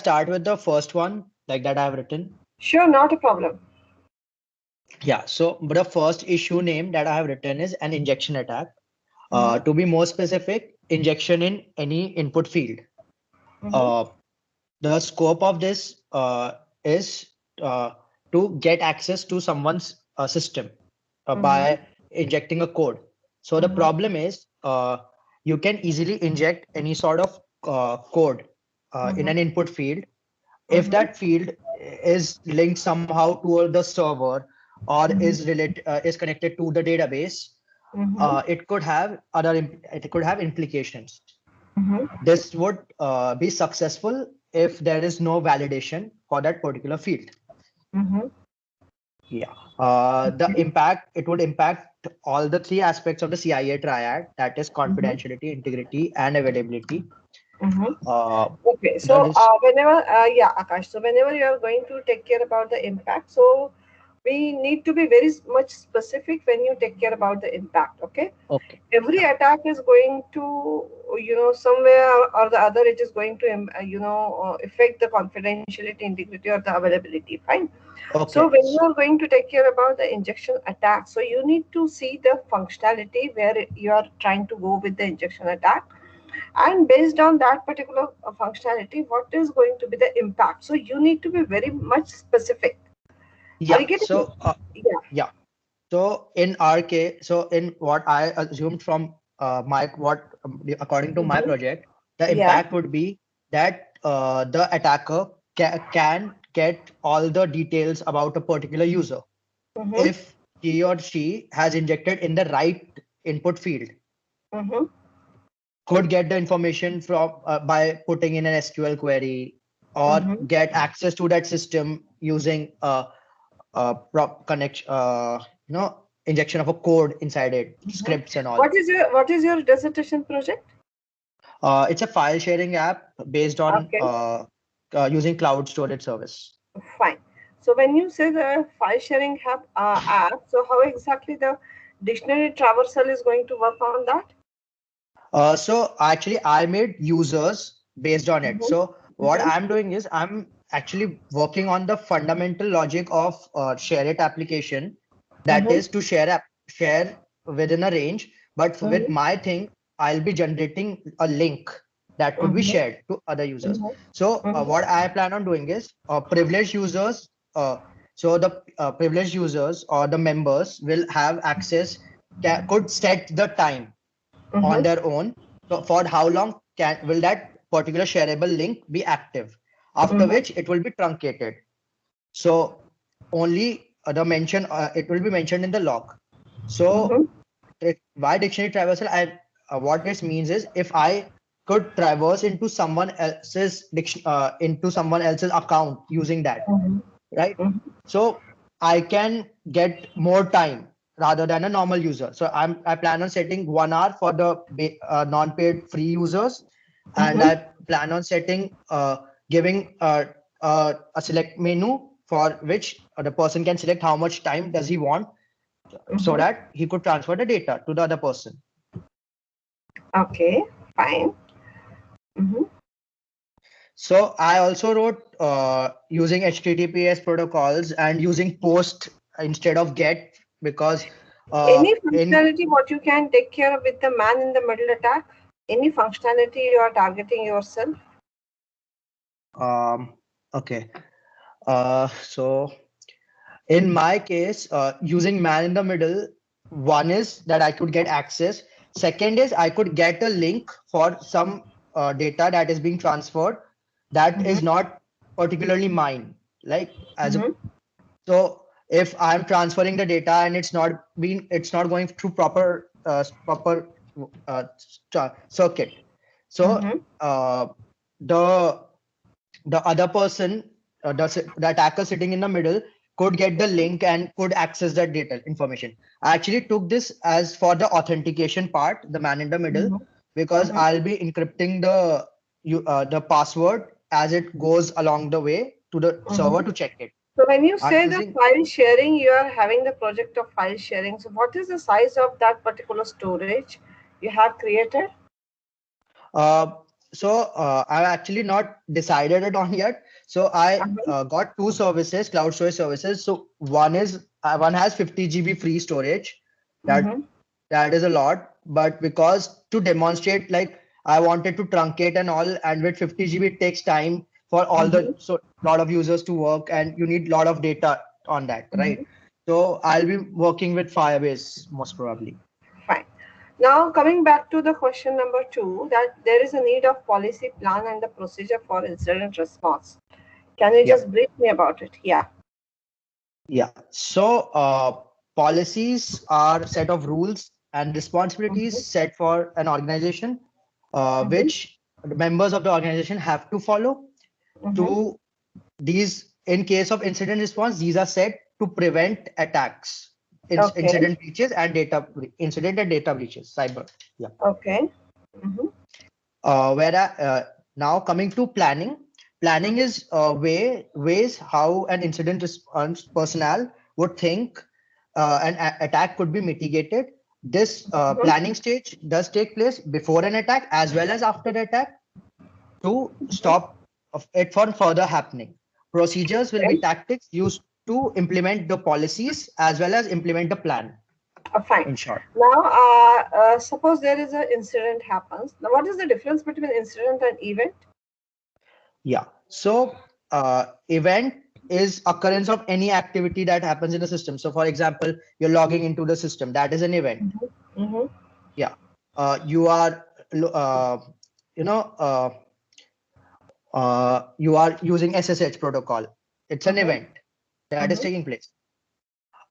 start with the first one, like that I have written? Sure, not a problem. Yeah, so but the first issue name that I have written is an injection attack. Mhm. To be more specific, injection in any input field. Mhm. Uh, the scope of this is to get access to someone's system Mhm. by injecting a code. So the Mhm. problem is you can easily inject any sort of code in Mhm. an input field if Mhm. that field is linked somehow to the server or Mhm. is connected to the database. Mhm. It could have it could have implications. Mhm. This would be successful if there is no validation for that particular field. Mhm. Yeah. The impact, it would impact all the three aspects of the CIA triad, that is Mhm. confidentiality, integrity, and availability. Mhm. Uh, Okay, so the risk, whenever, yeah, Akash, so whenever you are going to take care about the impact, so we need to be very much specific when you take care about the impact, okay? okay. Every Yeah. attack is going to, somewhere or the other, it is going to, affect the confidentiality, integrity, or the availability, fine. So Okay. when you are going to take care about the injection attack, so you need to see the functionality where you are trying to go with the injection attack, and based on that particular functionality, what is going to be the impact. So you need to be very much specific. Are you Yeah. getting it? So, Yeah. yeah. So in our case, so in what I assumed from according to my Mhm. project, the Yeah. impact would be that the attacker can get all the details about a particular user Mm-hmm. if he or she has injected in the right input field. Mm-hmm. Could get the information from by putting in an SQL query or Mm-hmm. get access to that system using prop connection, injection of a code inside it, Mm-hmm. scripts and all. What is your dissertation project? It's a file sharing app based on Okay, using cloud storage service. fine. So when you say the file sharing app, so how exactly the dictionary traversal is going to work on that? So actually, I made users based on it. Mm-hmm. So what Mm-hmm. I'm doing is I'm actually working on the fundamental logic of share it application, that Mm-hmm. is to share within a range. But with my thing, I'll be generating a link that could be Mm-hmm. shared to other users. Mm-hmm. So Mm-hmm. what I plan on doing is privileged users. So the privileged users or the members will have access, could set the time on Mm-hmm. their own. So for how long will that particular shareable link be active? After Mm-hmm. which it will be truncated. So only the mention it will be mentioned in the log. So Mm-hmm. why dictionary traversal? What this means is if I could traverse into someone else's account using that, Mm-hmm. right? Mm-hmm. So I can get more time rather than a normal user. So I plan on setting 1 hour for the non-paid free users, and Mm-hmm. I plan on setting giving a select menu for which the person can select how much time does he want, so Mm-hmm. that he could transfer the data to the other person. Okay, fine. Mm-hmm. So I also wrote using HTTPS protocols and using POST instead of GET because Any in functionality what you can take care of with the man in the middle attack? Any functionality you are targeting yourself? um, okay. So in my case, using man in the middle, one is that I could get access. Second is I could get a link for some data that is being transferred that Mm-hmm. is not particularly mine. Like as a Mm-hmm. So if I'm transferring the data and it's not going through proper circuit. So Mm-hmm. the other person, the attacker sitting in the middle, could get the link and could access that data information. I actually took this as for the authentication part, the man in the middle, Mm-hmm. because Mm-hmm. I'll be encrypting the password as it goes along the way to the server Mm-hmm. to check it. So when you I'm say the using file sharing, you are having the project of file sharing. So what is the size of that particular storage you have created? uh, I've actually not decided it on yet. So I Uh-huh. got two services, cloud storage services. So one has 50 GB free storage. That Mm-hmm. that is a lot, but because to demonstrate, like I wanted to truncate and all, and with 50 GB it takes time for all Mm-hmm. the so lot of users to work, and you need lot of data on that, right? Mm-hmm. So I'll be working with Firebase most probably. Fine. Now, coming back to the question number two, that there is a need of policy plan and the procedure for incident response. Can you just Yep. brief me about it? Yeah. Yeah. So policies are set of rules and responsibilities Mm-hmm. set for an organization, Mm-hmm. which the members of the organization have to follow. Mm-hmm. To these, in case of incident response, these are set to prevent attacks, Okay. incident breaches, and incident and data breaches, cyber. Yeah. Okay. Mm-hmm. Whereas now coming to planning, planning is ways how an incident response personnel would think an attack could be mitigated. This Mm-hmm. planning stage does take place before an attack as well as after the attack to stop of it from further happening. Procedures will be Okay. tactics used to implement the policies as well as implement the plan. Fine. In short, Now, suppose there is an incident happens. Now, what is the difference between incident and event? yeah. So event is occurrence of any activity that happens in the system. So for example, you're logging into the system. That is an event. Mm-hmm. Yeah. You are, uh, you know, you are using SSH protocol. It's an Mm-hmm. event that is Mm-hmm. taking place.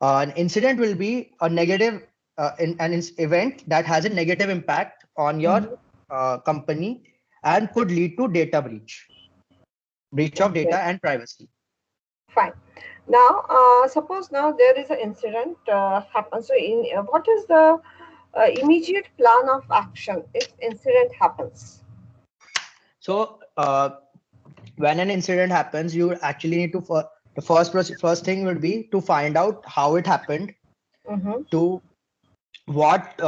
An incident will be a negative, event that has a negative impact on your Mm-hmm. company and could lead to data breach of Okay. data and privacy. Fine. Now, suppose now there is an incident happens. So, what is the immediate plan of action if incident happens? So when an incident happens, you actually need to the first thing would be to find out how it happened, Mm-hmm. to what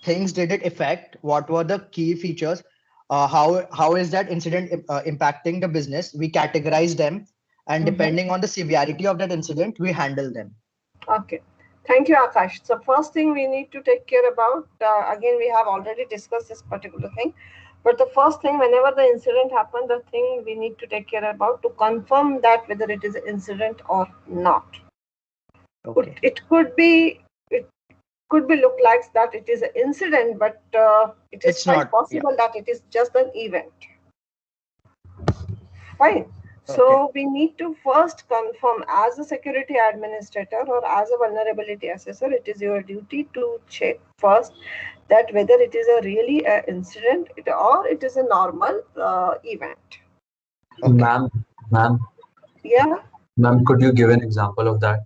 things did it affect, what were the key features, how is that incident impacting the business. We categorize them, and Mm-hmm. depending on the severity of that incident, we handle them. Okay. Thank you, Akash. So, first thing we need to take care about, again, we have already discussed this particular thing, but the first thing, whenever the incident happens, the thing we need to take care about to confirm that whether it is an incident or not. Okay. It could be look like that it is an incident, but it is It's quite not. Yeah. possible that it is just an event. Fine. Okay. So we need to first confirm as a security administrator or as a vulnerability assessor, it is your duty to check first that whether it is a really incident or it is a normal event. Okay. Ma'am, ma'am, Yeah. ma'am, could you give an example of that?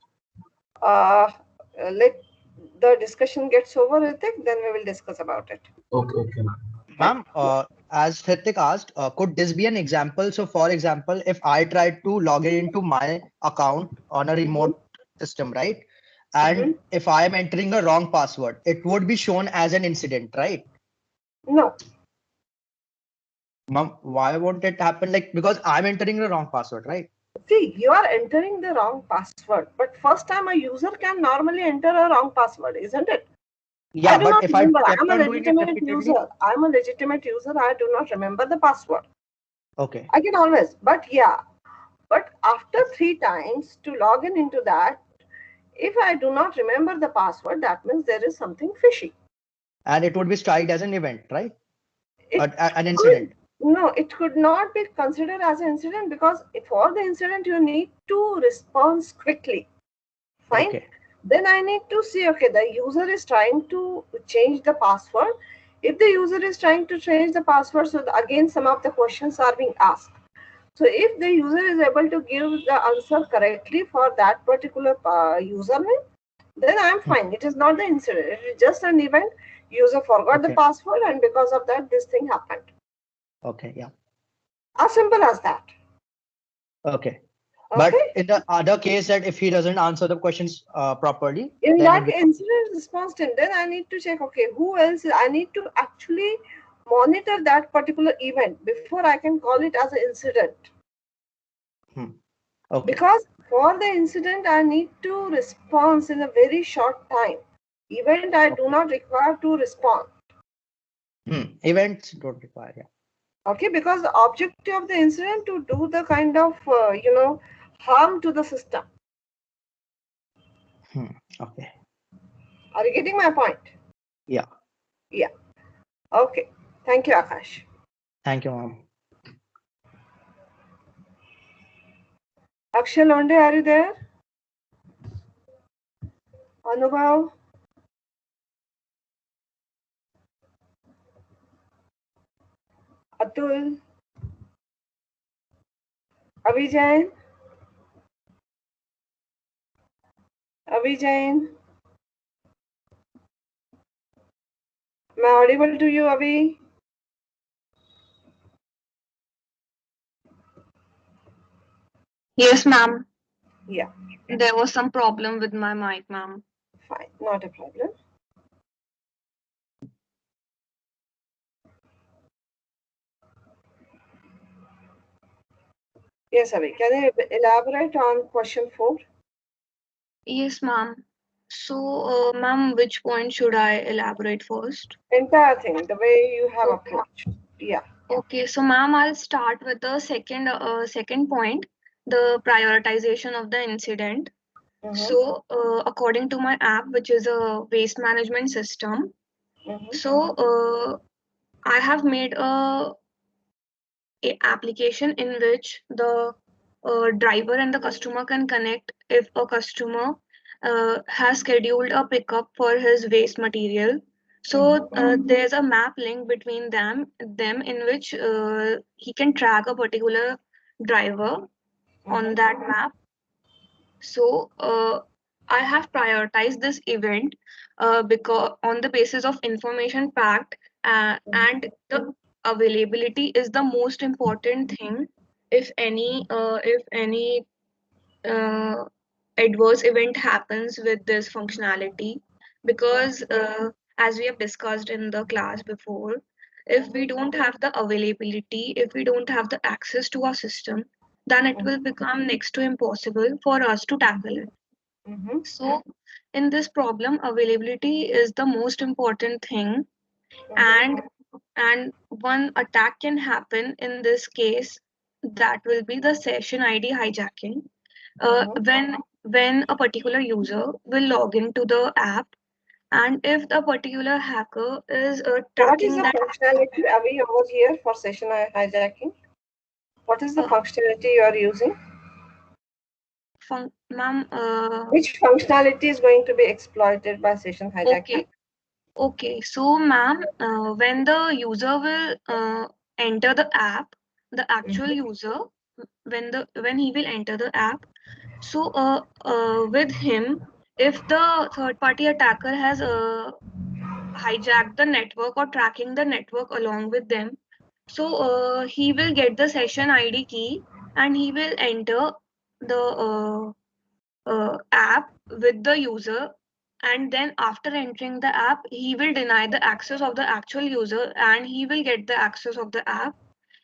Uh, let the discussion gets over, Ritik, then we will discuss about it. Okay, okay, ma'am. Fine. Ma'am, as Hrithik asked, could this be an example? So, for example, if I tried to log in into my account on a Mhm. remote system, right? Mhm. And if I am entering a wrong password, it would be shown as an incident, right? No. Ma'am, why won't it happen? Like, because I'm entering the wrong password, right? See, you are entering the wrong password, but first time a user can normally enter a wrong password, isn't it? I Yeah, do but not if I remember. I am kept a on doing it legitimate repeatedly, user. I am a legitimate user. I do not remember the password. okay, I can always, but yeah. But after 3 times to log in into that, if I do not remember the password, that means there is something fishy. and it would be struck as an event, right? It An could, incident. no, it could not be considered as an incident because for the incident you need to respond quickly. Fine. Okay, Then I need to see, okay, the user is trying to change the password. If the user is trying to change the password, so again some of the questions are being asked. So if the user is able to give the answer correctly for that particular username, then I'm hmm, fine. It is not the incident. It is just an event. User forgot the okay, password, and because of that, this thing happened. okay, yeah, As simple as that. okay. But Okay. in the other case that if he doesn't answer the questions properly, In then that it becomes incident response team, then I need to check, okay, who else I need to actually monitor that particular event before I can call it as an incident. Okay. Because for the incident, I need to respond in a very short time. Event, I do not require to respond. Events don't require. Yeah. Okay, because the objective of the incident to do the kind of harm to the system. Okay. Are you getting my point? Yeah. Yeah. Okay. Thank you, Akash. Thank you, ma'am. Akshay Londe, are you there? Anubhav? Atul? Avijain? Avijain? Am I audible to you, Avi? Yes, ma'am. Yeah, There was some problem with my mic, ma'am. fine. Not a problem. Yes, Avi. Can you elaborate on question 4? Yes, ma'am. So, ma'am, which point should I elaborate first? Entire thing, the way you have Okay. approached. Yeah. Okay, so ma'am, I'll start with the second point, the prioritization of the incident. So, according to my app, which is a waste management system, so I have made a application in which the driver and the customer can connect if a customer has scheduled a pickup for his waste material. So there's a map link between them in which he can track a particular driver on that map. So I have prioritized this event because on the basis of information packed and the availability is the most important thing. If any uh, adverse event happens with this functionality, because as we have discussed in the class before, if we don't have the availability, if we don't have the access to our system, then it will become next to impossible for us to tackle it. So in this problem, availability is the most important thing, and one attack can happen in this case, that will be the session ID hijacking. When a particular user will log into the app, and if the particular hacker is What is tracking the that functionality, Avi, over here for session hijacking? What is the uh, functionality you are using? ma'am, Which functionality is going to be exploited by session hijacking? okay, so ma'am, when the user will enter the app, the actual user, when he will enter the app, so with him, if the third party attacker has hijacked the network or tracking the network along with them, so he will get the session ID key and he will enter the app with the user, and then after entering the app he will deny the access of the actual user and he will get the access of the app,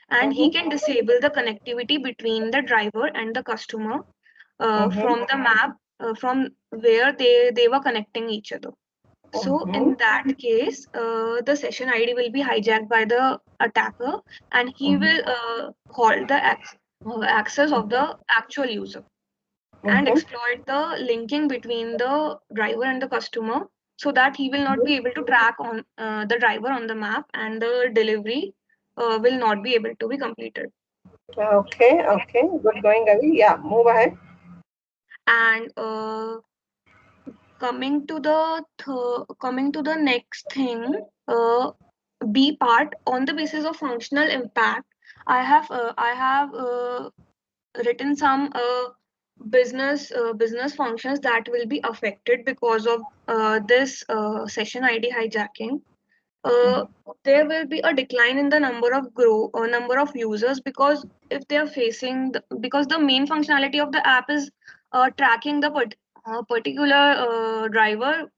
and he can disable the connectivity between the driver and the customer from the map from where they were connecting each other. So in that case, the session ID will be hijacked by the attacker, and he will halt the access of the actual user and exploit the linking between the driver and the customer, so that he will not be able to track on the driver on the map, and the delivery will not be able to be completed. Okay, okay. Good going, Avi. Yeah, move ahead. And coming to the next thing, B part, on the basis of functional impact, I have written some business functions that will be affected because of this session ID hijacking. Uh, there will be a decline in the number of users, because if they are because the main functionality of the app is tracking the particular driver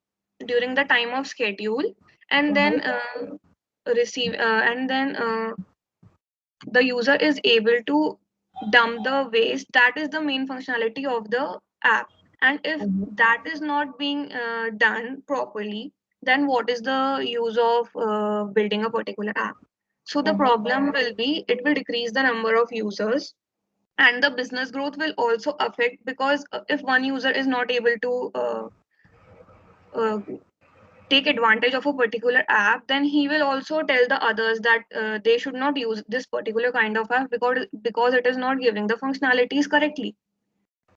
during the time of schedule, and then receive and then the user is able to dump the waste. That is the main functionality of the app. And if Mhm. that is not being done properly, then what is the use of building a particular app? So the Mhm. problem will be it will decrease the number of users, and the business growth will also affect, because if one user is not able to uh, take advantage of a particular app, then he will also tell the others that they should not use this particular kind of app because it is not giving the functionalities correctly.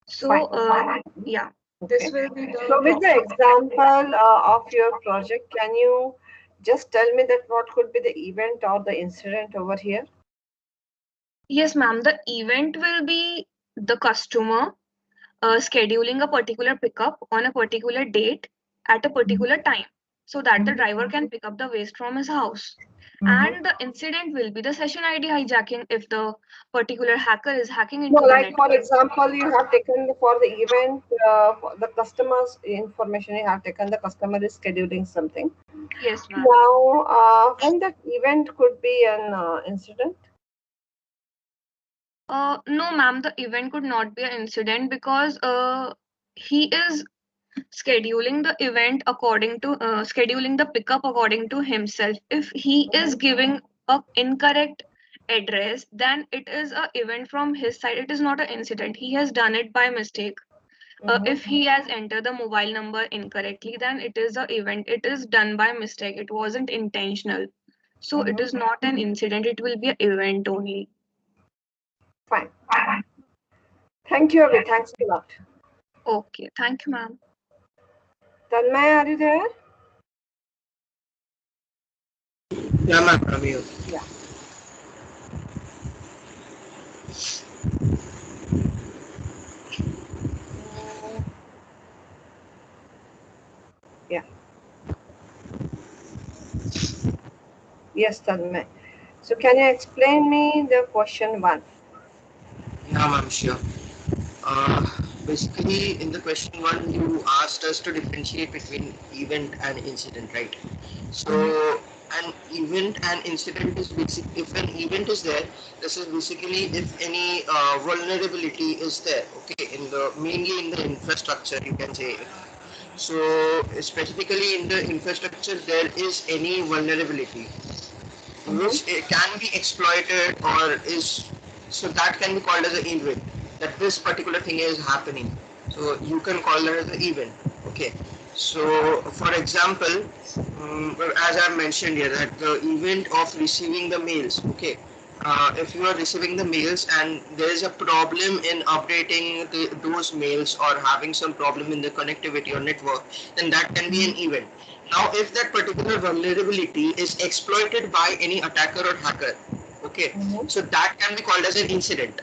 So Fine. yeah, this Okay. will be the So, with the problem. example of your project, can you just tell me that what could be the event or the incident over here? Yes, ma'am. The event will be the customer scheduling a particular pickup on a particular date at a particular time, so that the driver can pick up the waste from his house. Mm-hmm. And the incident will be the session ID hijacking, if the particular hacker is hacking No, into the like for network. example, you have taken for the event, for the customer's information, you have taken the customer is scheduling something. Yes, ma'am. Now, when that event could be an incident? No, ma'am, the event could not be an incident because he is scheduling the event according to scheduling the pickup according to himself. If he is giving a incorrect address, then it is a event from his side. It is not an incident. He has done it by mistake. If Mm-hmm. he has entered the mobile number incorrectly, then it is a event. It is done by mistake. It wasn't intentional. So it is Mm-hmm. not an incident. It will be an event only. Fine. Thank you, Abhi. Thanks a lot. Okay. Thank you, ma'am. Tanmay, are you there? Yeah, ma'am, I'm here. Yeah. Mm, yeah. Yes, Tanmay. So, can you explain me the question one? Yeah, ma'am, sure. Uh, Basically, in the question one, you asked us to differentiate between event and incident, right? Mm-hmm. So, an event and incident is basic. If an event is there, this is basically if any vulnerability is there. Okay, in the mainly in the infrastructure, you can say. So, specifically in the infrastructure, there is any vulnerability Mm-hmm. which can be exploited or is so that can be called as an event, that this particular thing is happening, so you can call that as an event. Okay, so for example, as I mentioned here, that the event of receiving the mails. Okay, if you are receiving the mails and there is a problem in updating those mails or having some problem in the connectivity or network, then that can be an event. Now, if that particular vulnerability is exploited by any attacker or hacker, okay, Mm-hmm. so that can be called as an incident,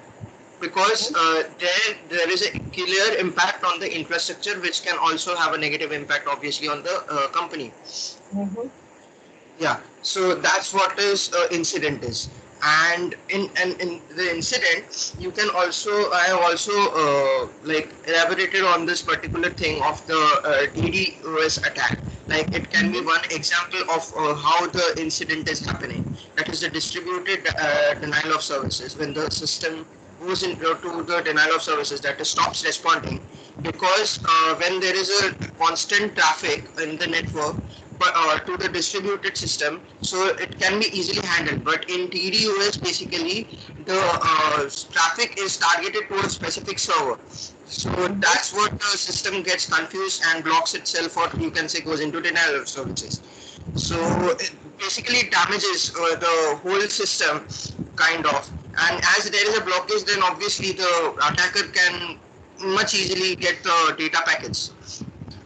because there is a clear impact on the infrastructure, which can also have a negative impact, obviously, on the company. Mm-hmm. Yeah, so that's what is incident is. And in the incident, you can also I have also like elaborated on this particular thing of the DDoS attack. Like it can be Mm-hmm. one example of how the incident is happening. That is the distributed denial of services, when the system goes into the denial of services, that is stops responding, because when there is a constant traffic in the network, but to the distributed system, so it can be easily handled. But in TDOS, basically, the traffic is targeted to a specific server. So Mm-hmm. that's what the system gets confused and blocks itself, or you can say goes into denial of services. So Mm-hmm. it basically damages the whole system, kind of. And as there is a blockage, then obviously the attacker can much easily get the data packets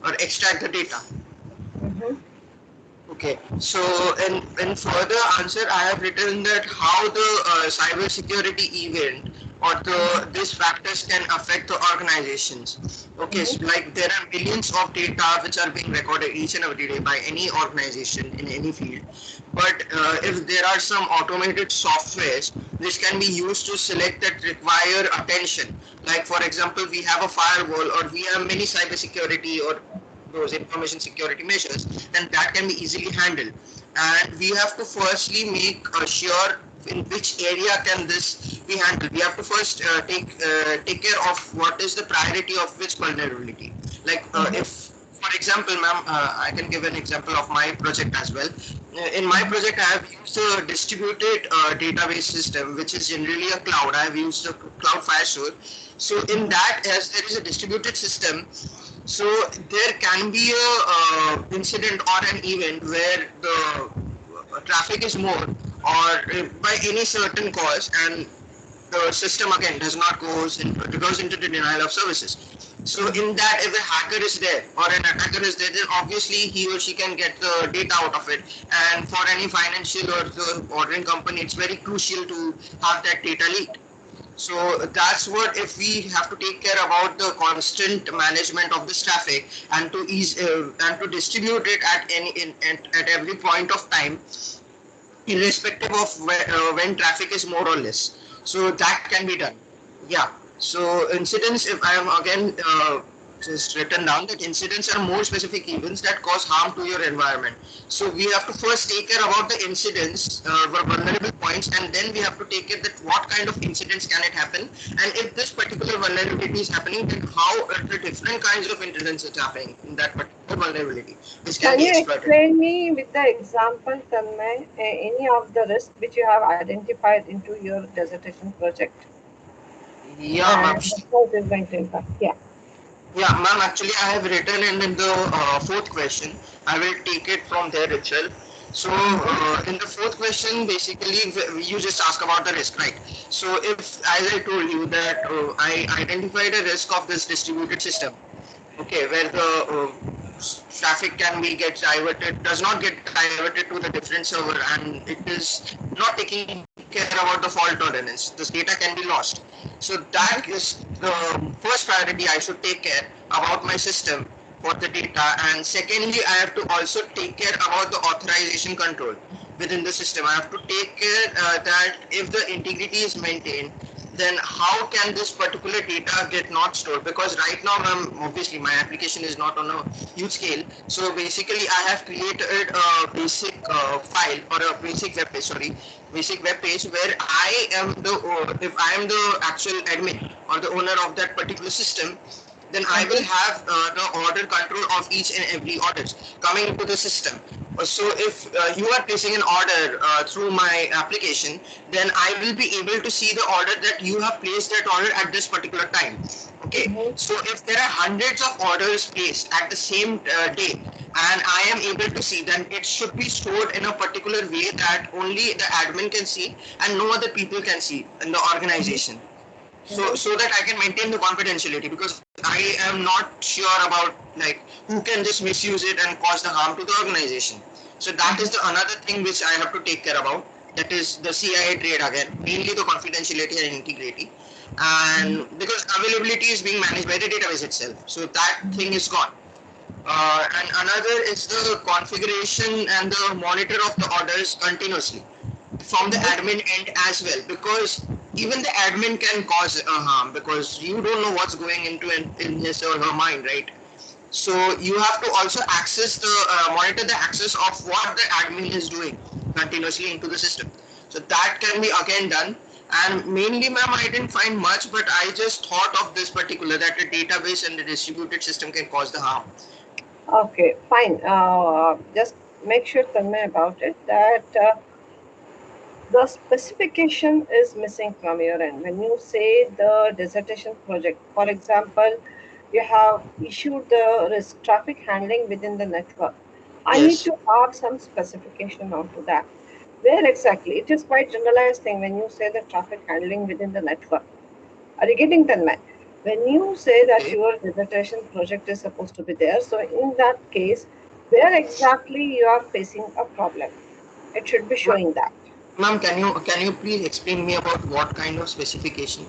or extract the data. Mm-hmm. Okay, so in further answer, I have written that how the cyber security event or the these factors can affect the organizations. Okay, Mm-hmm. so like there are millions of data which are being recorded each and every day by any organization in any field. But if there are some automated softwares which can be used to select that require attention, like for example, we have a firewall or we have many cybersecurity or those information security measures, then that can be easily handled. And we have to firstly make sure in which area can this be handled. We have to first take care of what is the priority of which vulnerability. Like if, for example, ma'am, I can give an example of my project as well. In my project, I have used a distributed database system, which is generally a cloud. I have used a cloud Firestore. So in that, as there is a distributed system, so there can be a incident or an event where the traffic is more, or by any certain cause, and the system again does not goes into the denial of services. So in that, if a hacker is there or an attacker is there, then obviously he or she can get the data out of it. And for any financial or the ordering company, it's very crucial to have that data leaked. So that's what, if we have to take care about the constant management of this traffic and to and to distribute it at at every point of time, irrespective of when traffic is more or less. So that can be done. Yeah. So incidents, if I am again just written down that incidents are more specific events that cause harm to your environment. So we have to first take care about the incidents, vulnerable points, and then we have to take care that what kind of incidents can it happen, and if this particular vulnerability is happening, then how the different kinds of incidents are happening in that particular vulnerability, which can Can be you exploited. explain me with the example, Tanmay, any of the risks which you have identified into your dissertation project? Yeah, ma'am. How it is going to impact? Yeah. Yeah, ma'am, actually I have written in the fourth question. I will take it from there itself. So in the fourth question, basically you just ask about the risk, right? So if, as I told you that I identified a risk of this distributed system, okay, where the traffic can be get diverted, does not get diverted to the different server, and it is not taking care about the fault tolerance. This data can be lost. So that is the first priority I should take care about my system for the data. And secondly, I have to also take care about the authorization control within the system. I have to take care that if the integrity is maintained, then how can this particular data get not stored? Because right now, obviously my application is not on a huge scale. So basically I have created a basic file, or a basic web page, basic web page, where I am if I am the actual admin or the owner of that particular system, then I will have the order control of each and every orders coming into the system. So if you are placing an order through my application, then I will be able to see the order that you have placed that order at this particular time. Okay. So if there are hundreds of orders placed at the same day, and I am able to see, then it should be stored in a particular way that only the admin can see and no other people can see in the organization. So that I can maintain the confidentiality, because I am not sure about like who can just misuse it and cause the harm to the organization. So that is the another thing which I have to take care about. That is the CIA trade again, mainly the confidentiality and integrity. And because availability is being managed by the database itself, so that thing is gone. And another is the configuration and the monitor of the orders continuously from the admin end as well, because even the admin can cause harm, because you don't know what's going into in his or her mind, right? So you have to also access the monitor the access of what the admin is doing continuously into the system. So that can be again done. And mainly, ma'am, I didn't find much, but I just thought of this particular, that the database and the distributed system can cause the harm. Okay, fine. Just make sure, Tanmay, about it that the specification is missing from your end. When you say the dissertation project, for example, you have issued the risk traffic handling within the network. I need Yes. to have some specification onto that. Where exactly? It is quite generalized thing when you say the traffic handling within the network. Are you getting that, man? When you say that Okay. your dissertation project is supposed to be there, so in that case, where exactly you are facing a problem, it should be showing that. Ma'am, can you please explain me about what kind of specification?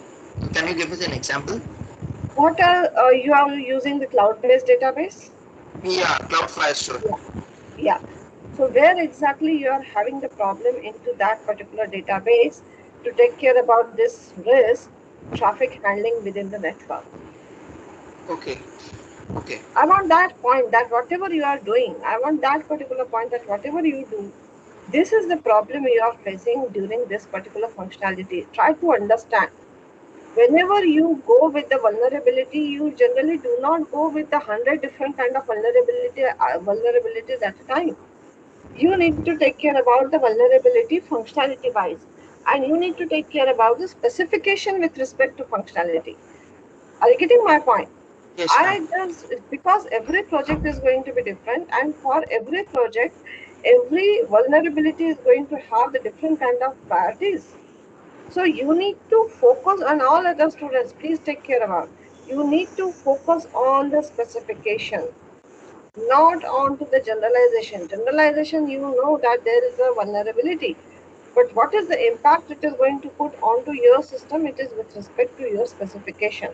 Can you give us an example? What are you are using the cloud-based database? Yeah, Cloud Firestore. Yeah. Yeah. So where exactly you are having the problem into that particular database to take care about this risk traffic handling within the network? Okay. Okay. I want that point that whatever you are doing, I want that particular point that whatever you do, this is the problem you are facing during this particular functionality. Try to understand. Whenever you go with the vulnerability, you generally do not go with 100 different kind of vulnerabilities at a time. You need to take care about the vulnerability functionality wise, and you need to take care about the specification with respect to functionality. Are you getting my point? Yes, ma'am. I just because every project is going to be different, and for every project, every vulnerability is going to have the different kind of priorities. So you need to focus on all other students. Please take care about. You need to focus on the specification, not on to the generalization. Generalization, you know that there is a vulnerability, but what is the impact it is going to put onto your system? It is with respect to your specification.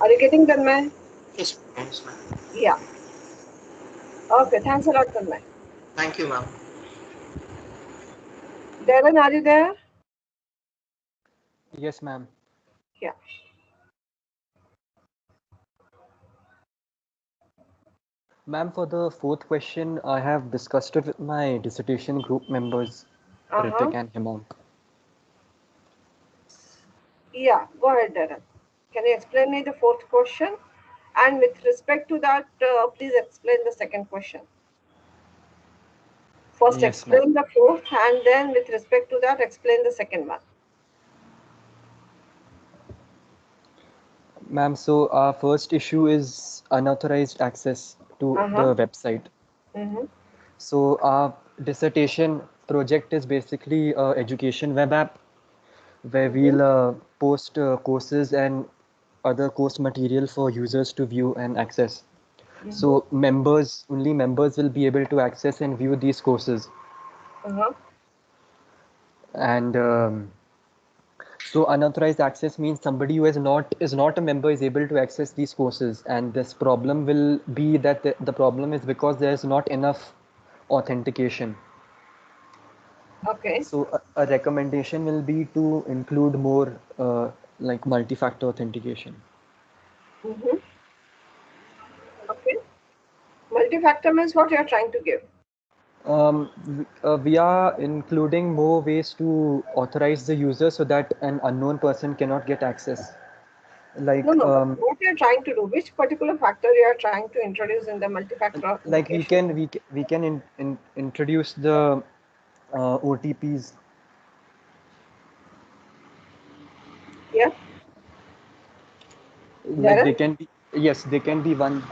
Are you getting that, man? Yes, ma'am. Yes, ma'am. Yeah. Okay. Thanks a lot, Tanmay. Thank you, ma'am. Darren, are you there? Yes, ma'am. Yeah. Ma'am, for the fourth question, I have discussed it with my dissertation group members, Uh-huh. Ritik and Hemant. Yeah. Go ahead, Darren. Can you explain me the fourth question? And with respect to that, please explain the second question. First, Yes, ma'am. explain the fourth, and then with respect to that, explain the second one. Ma'am, so our first issue is unauthorized access to Uh-huh. the website. Mm-hmm. So our dissertation project is basically a education web app where Mm-hmm. we'll post courses and other course material for users to view and access. Mm-hmm. So only members will be able to access and view these courses. Uh-huh. And so unauthorized access means somebody who is not a member is able to access these courses, and this problem will be that the problem is because there's not enough authentication. Okay. So a recommendation will be to include more like multi-factor authentication. Mm-hmm. Okay. Multi-factor means what you are trying to give. We are including more ways to authorize the user so that an unknown person cannot get access. No, Like no, but what you are trying to do, which particular factor you are trying to introduce in the multi-factor like authentication? we can introduce the OTPs. Yeah. Like Darren? they can be, yes, they can be one.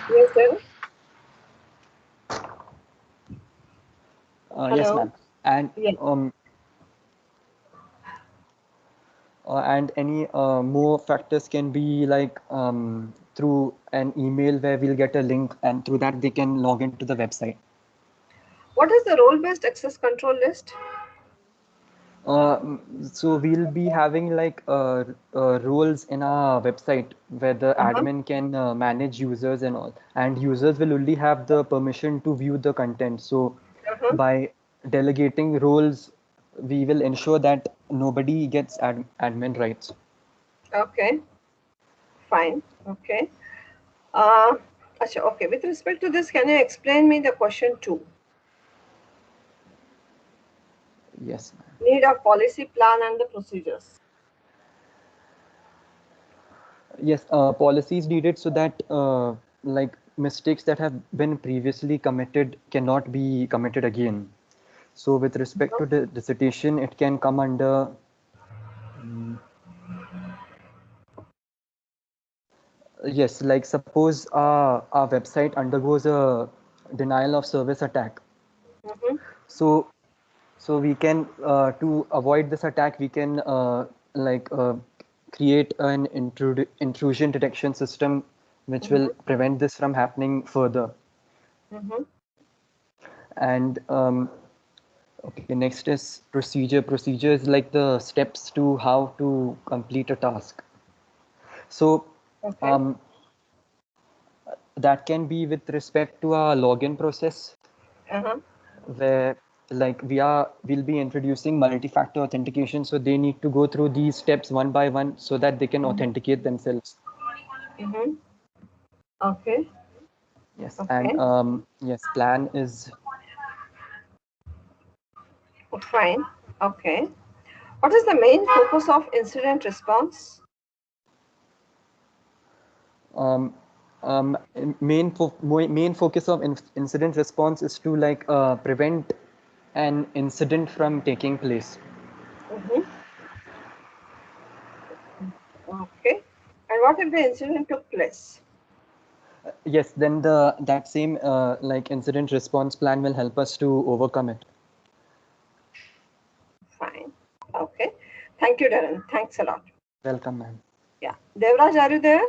Yes, Darren? Yes, Hello? ma'am. And Yes. and any more factors can be like through an email where we'll get a link, and through that they can log into the website. What is the role-based access control list? So we'll be having like roles in our website where the Uh-huh. admin can manage users and all, and users will only have the permission to view the content. So Uh-huh. by delegating roles, we will ensure that nobody gets admin rights. Okay. Fine. Okay. Uh, okay. With respect to this, can you explain me the question 2? Yes, ma'am. Need a policy plan and the procedures. Yes, policies needed so that like mistakes that have been previously committed cannot be committed again. So with respect to the dissertation, it can come under yes, like suppose our website undergoes a denial of service attack. Mm-hmm. So so we can to avoid this attack, we can like create an intrusion detection system which will Mm-hmm. prevent this from happening further. Mm-hmm. And okay, next is procedure. Procedure is like the steps to how to complete a task. So Okay. um, that can be with respect to our login process, Uh-huh. where like we'll be introducing multi-factor authentication, so they need to go through these steps one by one so that they can authenticate themselves. Mm-hmm. Okay. Yes, Okay. and yes, plan is Fine. Okay. What is the main focus of incident response? um, main focus of incident response is to like prevent an incident from taking place. Mm-hmm. Okay. And what if the incident took place? Yes, then that same like incident response plan will help us to overcome it. Fine. Okay. Thank you, Darren. Thanks a lot. Welcome, ma'am. Yeah. Devraj, are you there?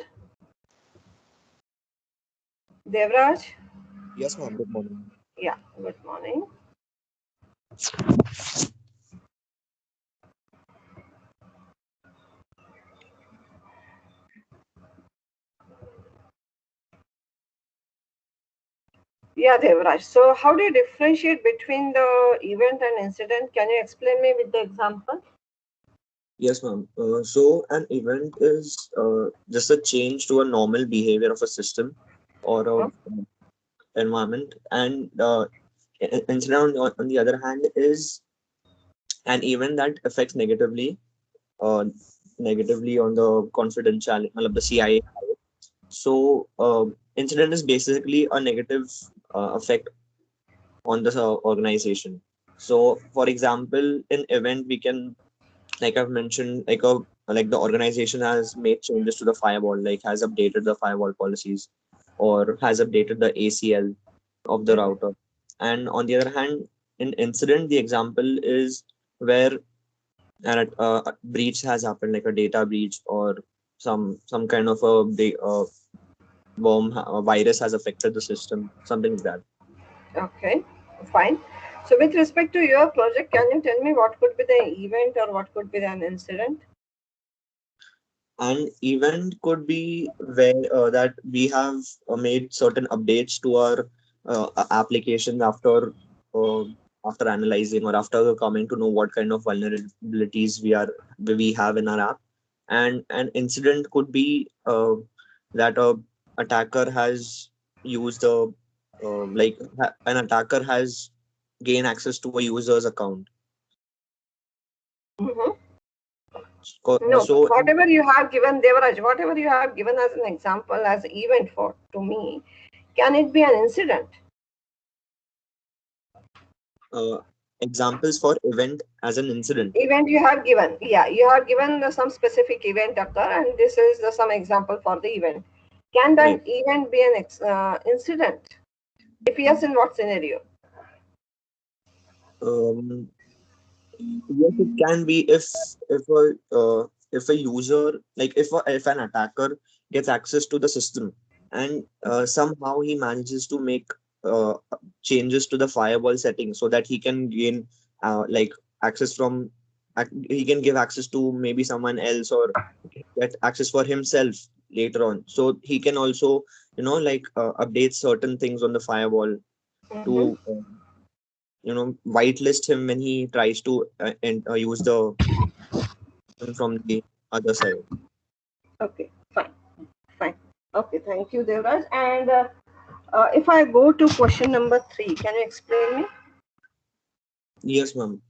Devraj? Yes, ma'am. Good morning. Yeah. Good morning. Yeah, Devraj. So, how do you differentiate between the event and incident? Can you explain me with the example? Yes, ma'am. So an event is just a change to a normal behavior of a system or a environment, and incident on the other hand is an event that affects uh, negatively on the confidentiality of the CIA. So incident is basically a negative effect on the organization. So, for example, in event we can, like I've mentioned, like the organization has made changes to the firewall, like has updated the firewall policies or has updated the ACL of the router. And on the other hand, in incident, the example is where a breach has happened, like a data breach or some kind of a a virus has affected the system, something like that. Okay, fine. So, with respect to your project, can you tell me what could be the event or what could be an incident? An event could be where that we have made certain updates to our application uh, after analyzing or after coming to know what kind of vulnerabilities we have in our app. And an incident could be that a attacker has used an attacker has gained access to a user's account. Mm-hmm. So, No, so whatever you have given, Devaraj, whatever you have given as an example, as event for to me, can it be an incident? uh, examples for event as an incident. Event you have given, yeah, you have given some specific event occur, and this is some example for the event. Can that Right. event be an incident? If yes, in what scenario? Um, yes, it can be if a user, like if an attacker gets access to the system and somehow he manages to make uh, changes to the firewall settings so that he can gain like access from he can give access to maybe someone else or get access for himself later on. So he can also update certain things on the firewall Mm-hmm. to whitelist him when he tries to use the from the other side. Okay, fine, fine. Okay, thank you, Devraj. And if I go to question number 3, can you explain me? Yes, ma'am.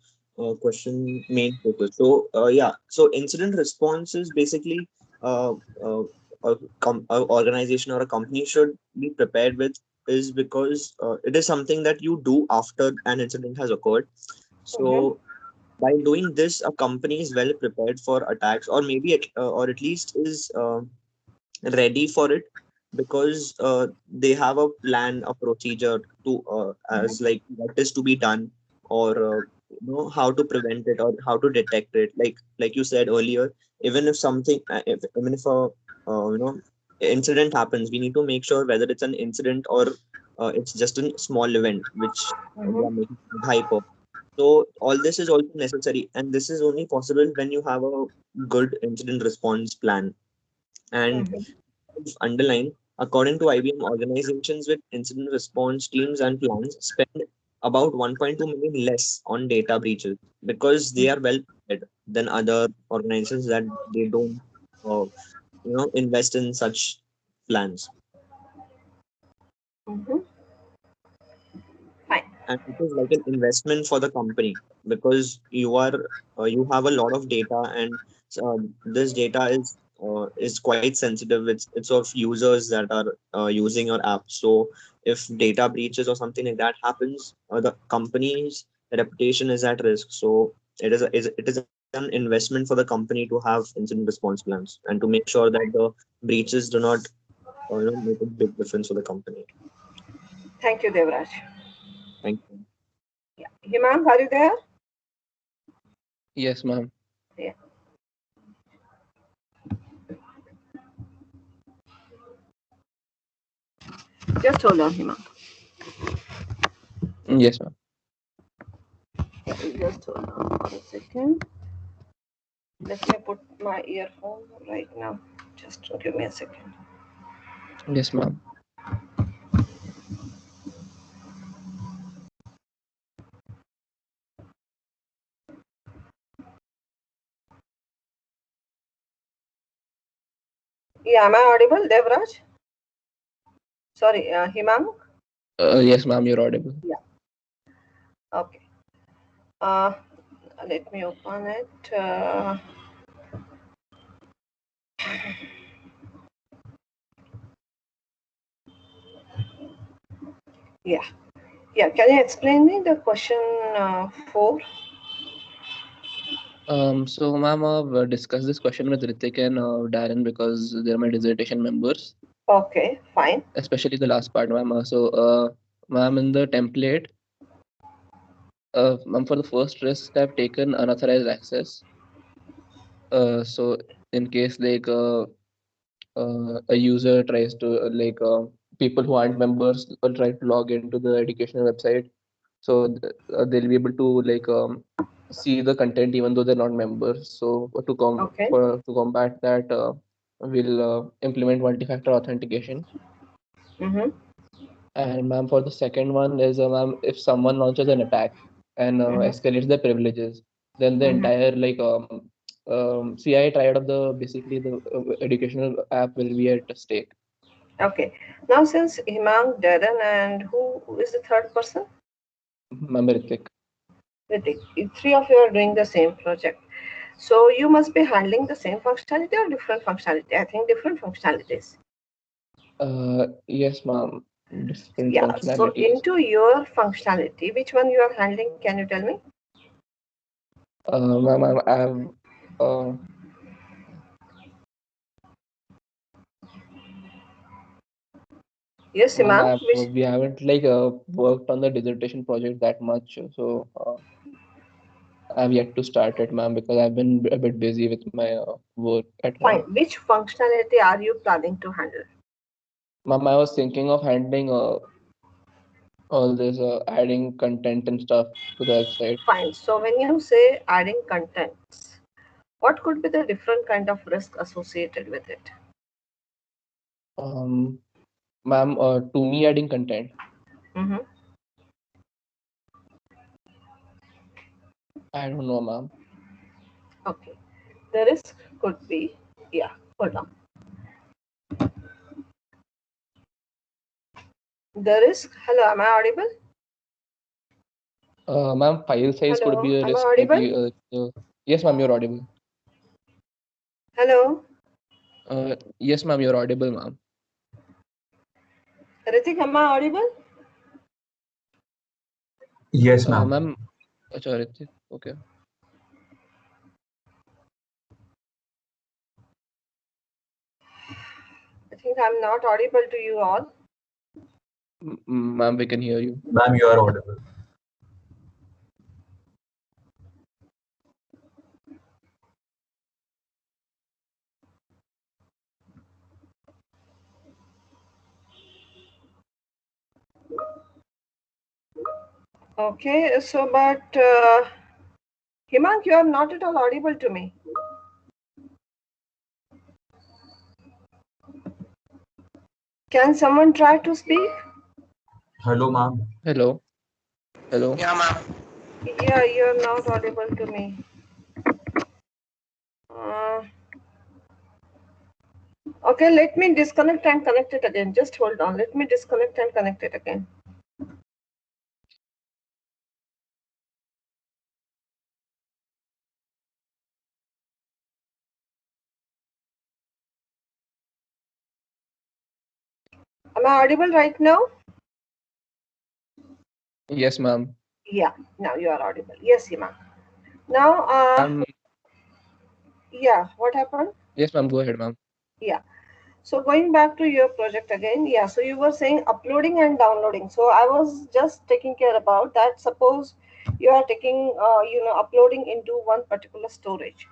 Question main focus. So yeah, so incident response is basically uh, uh, a organization or a company should be prepared with, is because it is something that you do after an incident has occurred. Mm-hmm. So by doing this, a company is well prepared for attacks, or maybe or at least is ready for it, because they have a plan, a procedure to as like what is to be done, or how to prevent it or how to detect it. Like you said earlier, even if something even if a incident happens, we need to make sure whether it's an incident or it's just a small event which we Mm-hmm. are making hyper. So all this is also necessary, and this is only possible when you have a good incident response plan. And Mm-hmm. underline, according to IBM, organizations with incident response teams and plans spend about 1.2 million less on data breaches because they are well prepared than other organizations that they don't, invest in such plans. Mm-hmm. Fine. And it is like an investment for the company because you have a lot of data, and this data is quite sensitive. It's of users that are using your app. So if data breaches or something like that happens, the company's reputation is at risk. So it is an investment for the company to have incident response plans and to make sure that the breaches do not make a big difference for the company. Thank you, Devraj. Thank you. Yeah. Himang, are you there? Yes, ma'am. Yeah. Just hold on, Himang. Yes, ma'am. Just hold on for a second. Let me put my earphone right now. Just give me a second. Yes, ma'am. Yeah, am I audible, Devraj? Sorry, Himang? Yes, ma'am, you're audible. Yeah. Okay. Let me open it. Yeah. Yeah. Can you explain me the question 4? So, ma'am, I've discussed this question with Ritik and Darren because they're my dissertation members, Okay, fine. especially the last part, ma'am. Ma'am, in the template, ma'am, for the first risk, I've taken unauthorized access. So, in case a user tries to people who aren't members will try to log into the educational website, so they'll be able to see the content even though they're not members. So Okay. to combat that, we'll implement multi-factor authentication. Mm-hmm. And ma'am, for the second one is ma'am, if someone launches an attack and escalates their privileges, then the entire CI triad of the basically the educational app will be at stake. Okay. Now, since Himang, Darren, and who is the third person? Ma'am, Ritik. Ritik. 3 of you are doing the same project. So you must be handling the same functionality or different functionality. I think different functionalities. Yes, ma'am. Different Yeah. So functionalities. into your functionality, which one you are handling? Can you tell me? Ma'am, I have Yes, Himang. Which? we haven't worked on the dissertation project that much, so I've yet to start it, ma'am, because I've been a bit busy with my work at Fine. home. Which functionality are you planning to handle? Ma'am, I was thinking of handling all this adding content and stuff to the website. Fine. So when you say adding contents, what could be the different kind of risk associated with it? Ma'am, to me, adding content. Mm-hmm. I don't know, ma'am. Okay. The risk could be, yeah, hold on. The risk, hello, am I audible? Ma'am, file size could Hello, be a am I risk. audible? Maybe. Yes, ma'am, you're audible. Hello, Yes, ma'am, you're audible, ma'am. Ritik, am I audible? Yes, ma'am. Ma'am, sorry. Okay. I think I'm not audible to you all. Ma'am, we can hear you. Ma'am, you are audible. Okay, so but Himang, you are not at all audible to me. Can someone try to speak? Hello, ma'am. Hello. Hello. Yeah, ma'am. Yeah, you're not audible to me. Okay, let me disconnect and connect it again. Just hold on. Let me disconnect and connect it again. Am I audible right now? Yes, ma'am. Yeah, now you are audible. Yes, Hima. Now, yeah, what happened? Yes, ma'am. Go ahead, ma'am. Yeah. So going back to your project again, yeah. So you were saying uploading and downloading. So I was just taking care about that. Suppose you are taking, uploading into one particular storage.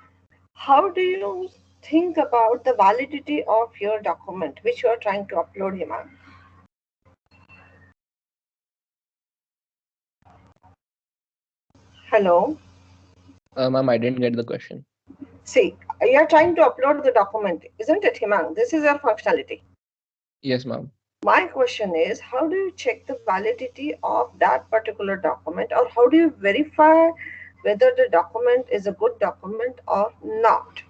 How do you think about the validity of your document which you are trying to upload, Hima? Hello. Ma'am, I didn't get the question. See, you are trying to upload the document, isn't it, Himang? This is your functionality. Yes, ma'am. My question is, how do you check the validity of that particular document, or how do you verify whether the document is a good document or not?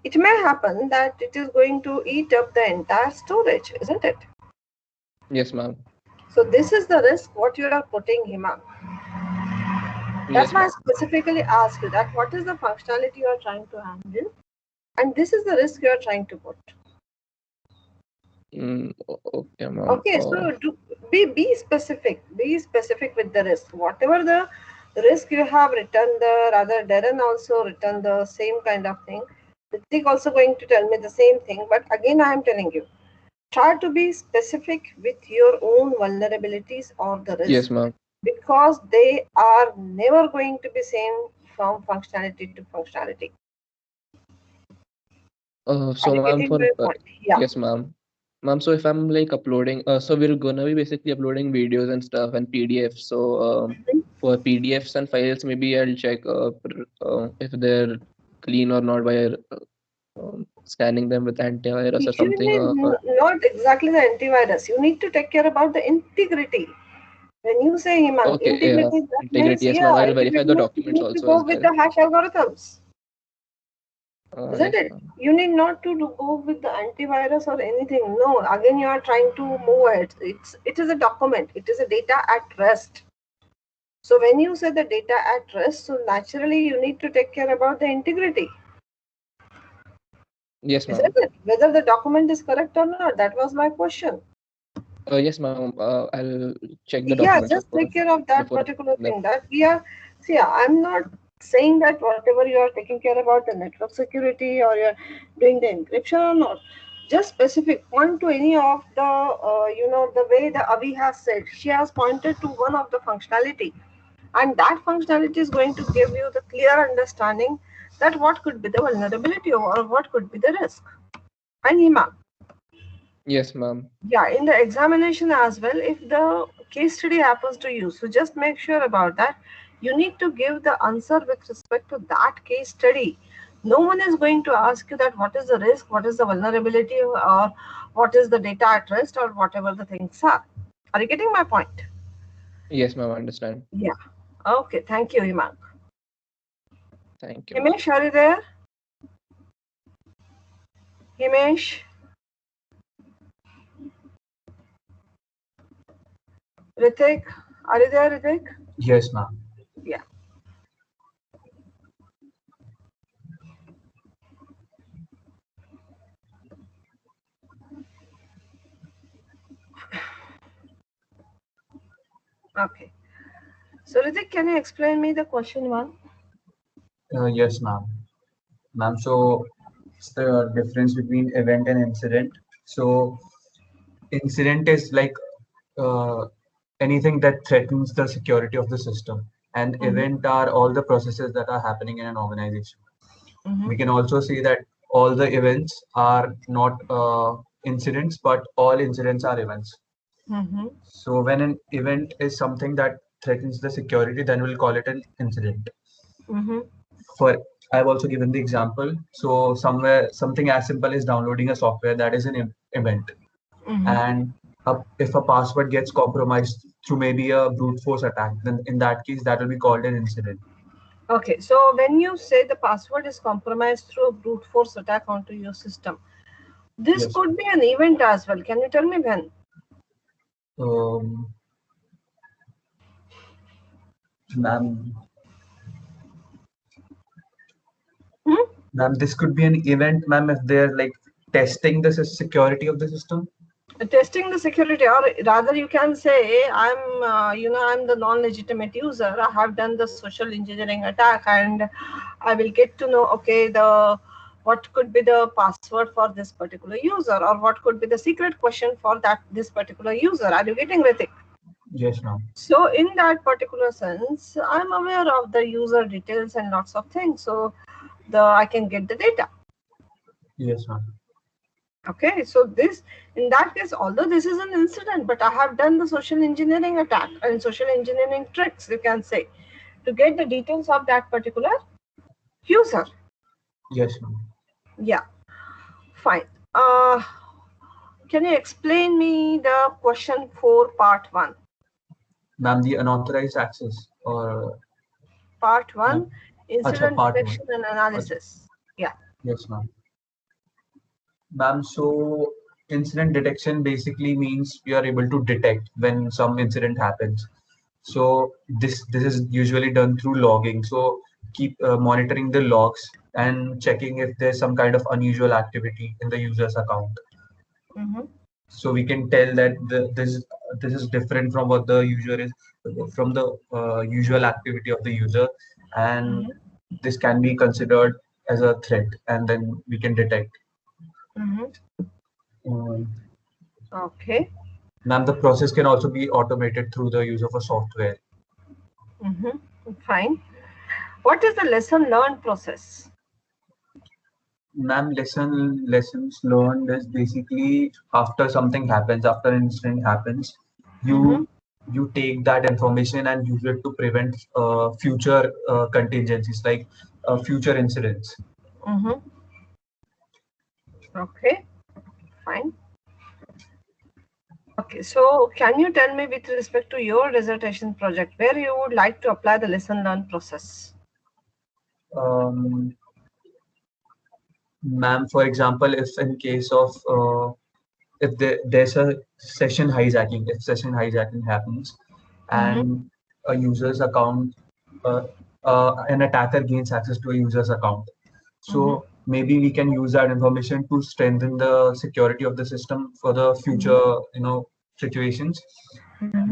It may happen that it is going to eat up the entire storage, isn't it? Yes, ma'am. So this is the risk what you are putting, Himang. That's Yes, why I ma'am. specifically asked you that what is the functionality you are trying to handle, and this is the risk you are trying to put. Okay, ma'am. Okay, so be specific. Be specific with the risk. Whatever the risk you have written, the rather Darren also written the same kind of thing. Ritik also going to tell me the same thing. But again, I am telling you, try to be specific with your own vulnerabilities or the risk. Yes, ma'am. Because they are never going to be same from functionality to functionality. So ma'am, for Yeah. yes, ma'am. Ma'am, so if I'm like uploading, so we're gonna be basically uploading videos and stuff and PDFs. So for PDFs and files, maybe I'll check if they're clean or not by scanning them with antivirus or You something. need not exactly the antivirus. You need to take care about the integrity. When you say Himang, Okay, integrity, that integrity. means, Yes, ma'am. I'll integrity verify the means you documents need to also go as with well. the hash algorithms. Isn't Yes, it? ma'am. You need not to go with the antivirus or anything. No, again you are trying to move it. It is a document. It is a data at rest. So when you say the data at rest, so naturally you need to take care about the integrity. Yes, ma'am. Isn't it? Whether the document is correct or not, that was my question. Yes, ma'am. I'll check the Yeah, documents just take care of that before particular them. thing. That we are, see, I'm not saying that whatever you are taking care about the network security or you're doing the encryption or not. Just specific, point to any of the, the way the Avi has said. She has pointed to one of the functionality, and that functionality is going to give you the clear understanding that what could be the vulnerability or what could be the risk. And Hima, Yes, ma'am. yeah, in the examination as well, if the case study happens to you, so just make sure about that. You need to give the answer with respect to that case study. No one is going to ask you that what is the risk, what is the vulnerability, or what is the data at rest, or whatever the things are. Are you getting my point? Yes, ma'am. I understand. Yeah. Okay. Thank you, Himank. Thank you. Himesh, are you there? Himesh? Ritik? Are you there, Ritik? Yes, ma'am. Yeah. Okay. So, Ritik, can you explain me the question one? Yes, ma'am. Ma'am, so it's the difference between event and incident. So incident is like anything that threatens the security of the system, and event are all the processes that are happening in an organization. We can also see that all the events are not incidents, but all incidents are events. So when an event is something that threatens the security, then we'll call it an incident. For I've also given the example. So somewhere something as simple as downloading a software, that is an event. And if a password gets compromised through maybe a brute force attack, then in that case, that will be called an incident. Okay, so when you say the password is compromised through a brute force attack onto your system, this Yes. could be an event as well. Can you tell me when? Ma'am, Hmm? this could be an event, ma'am, if they're like testing the security of the system. Testing the security, or rather you can say I'm the non-legitimate user. I have done the social engineering attack, and I will get to know, okay, what could be the password for this particular user, or what could be the secret question for this particular user. Are you getting it? Yes, ma'am. So in that particular sense, I'm aware of the user details and lots of things, so I can get the data. Yes, ma'am. Okay, so in that case, although this is an incident, but I have done the social engineering attack and social engineering tricks, you can say, to get the details of that particular user. Yes, ma'am. Yeah, fine. Can you explain me the question 4, part 1? Ma'am, the unauthorized access or part 1, ma'am. incident Part one. detection and analysis. Yeah. Yes, ma'am. Ma'am, so incident detection basically means we are able to detect when some incident happens. So this is usually done through logging. So keep monitoring the logs and checking if there's some kind of unusual activity in the user's account. Mm-hmm. So we can tell that this is different from what the user is from the usual activity of the user, and this can be considered as a threat, and then we can detect. Okay. Ma'am, the process can also be automated through the use of a software. Fine. What is the lesson learned process? Ma'am, lessons learned is basically after something happens, after an incident happens, you take that information and use it to prevent future contingencies like future incidents. Okay, fine. Okay, so can you tell me with respect to your dissertation project, where you would like to apply the lesson learned process? Ma'am, for example, if in case of if there's a session hijacking, if session hijacking happens and a user's account, an attacker gains access to a user's account. So maybe we can use that information to strengthen the security of the system for the future, situations